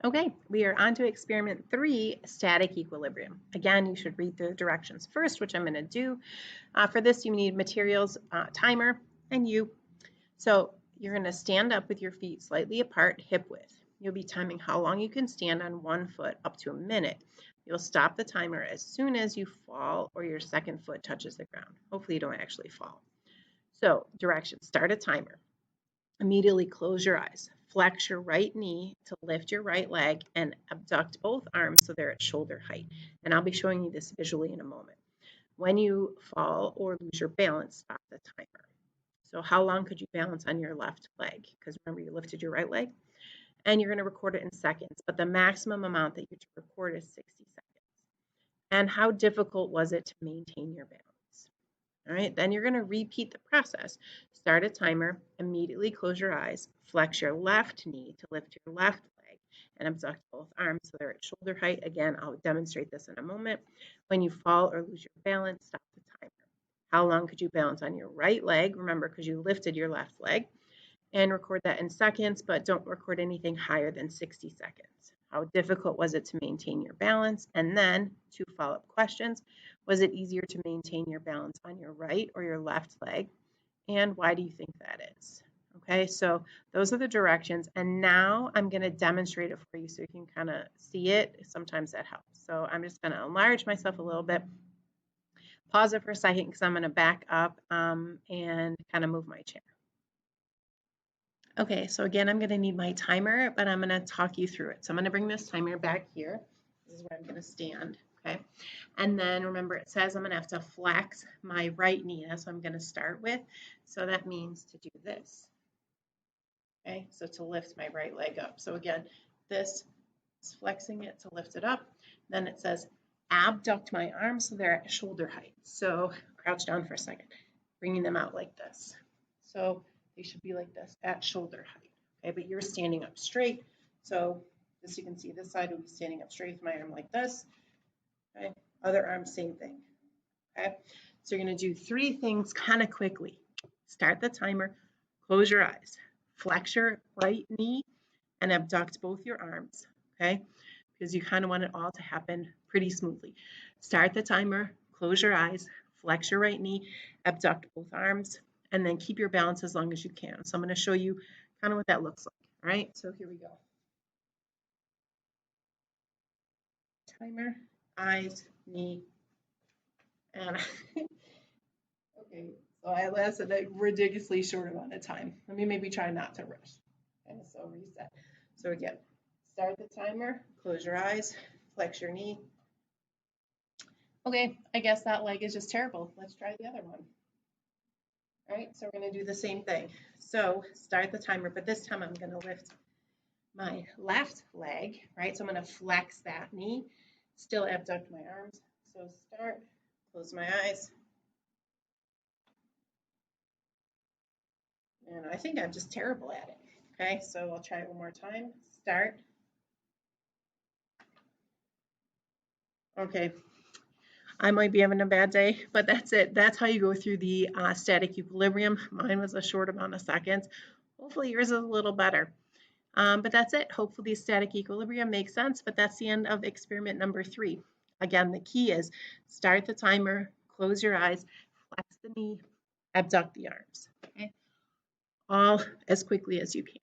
Okay, we are on to experiment 3, static equilibrium. Again, you should read the directions first, which I'm going to do. For this, you need materials, timer, and you. So you're going to stand up with your feet slightly apart, hip width. You'll be timing how long you can stand on one foot up to a minute. You'll stop the timer as soon as you fall or your second foot touches the ground. Hopefully you don't actually fall. So directions, start a timer. Immediately close your eyes. Flex your right knee to lift your right leg and abduct both arms so they're at shoulder height. And I'll be showing you this visually in a moment. When you fall or lose your balance, stop the timer. So how long could you balance on your left leg? Because remember, you lifted your right leg. And you're going to record it in seconds, but the maximum amount that you to record is 60 seconds. And how difficult was it to maintain your balance? All right, then you're going to repeat the process. Start a timer, immediately close your eyes, flex your left knee to lift your left leg, and abduct both arms so they're at shoulder height. Again, I'll demonstrate this in a moment. When you fall or lose your balance, stop the timer. How long could you balance on your right leg? Remember, because you lifted your left leg. And record that in seconds, but don't record anything higher than 60 seconds. How difficult was it to maintain your balance? And then 2 follow-up questions. Was it easier to maintain your balance on your right or your left leg? And why do you think that is? Okay, so those are the directions. And now I'm going to demonstrate it for you so you can kind of see it. Sometimes that helps. So I'm just going to enlarge myself a little bit. Pause it for a second because I'm going to back up and kind of move my chair. Okay, so again, I'm going to need my timer, but I'm going to talk you through it. So I'm going to bring this timer back here. This is where I'm going to stand, okay? And then remember, it says I'm going to have to flex my right knee. That's what I'm going to start with. So that means to do this, okay? So to lift my right leg up. So again, this is flexing it to lift it up. Then it says abduct my arms so they're at shoulder height. So crouch down for a second, bringing them out like this. So they should be like this at shoulder height, okay? But you're standing up straight. So as you can see, this side will be standing up straight with my arm like this, okay? Other arm, same thing, okay? So you're gonna do 3 things kind of quickly. Start the timer, close your eyes, flex your right knee, and abduct both your arms, okay? Because you kind of want it all to happen pretty smoothly. Start the timer, close your eyes, flex your right knee, abduct both arms, and then keep your balance as long as you can. So I'm going to show you kind of what that looks like. All right, so here we go. Timer, eyes, knee, and okay, so I lasted a ridiculously short amount of time. Let me maybe try not to rush. Okay, so reset. So again, start the timer, close your eyes, flex your knee. Okay, I guess that leg is just terrible. Let's try the other one. All right, so we're going to do the same thing. So start the timer, but this time I'm going to lift my left leg, right? So I'm going to flex that knee, still abduct my arms. So start, close my eyes. And I think I'm just terrible at it. Okay, so I'll try it one more time. Start. Okay, I might be having a bad day, but that's it. That's how you go through the static equilibrium. Mine was a short amount of seconds. Hopefully yours is a little better. But that's it. Hopefully static equilibrium makes sense, but that's the end of experiment number 3. Again, the key is start the timer, close your eyes, flex the knee, abduct the arms, okay? All as quickly as you can.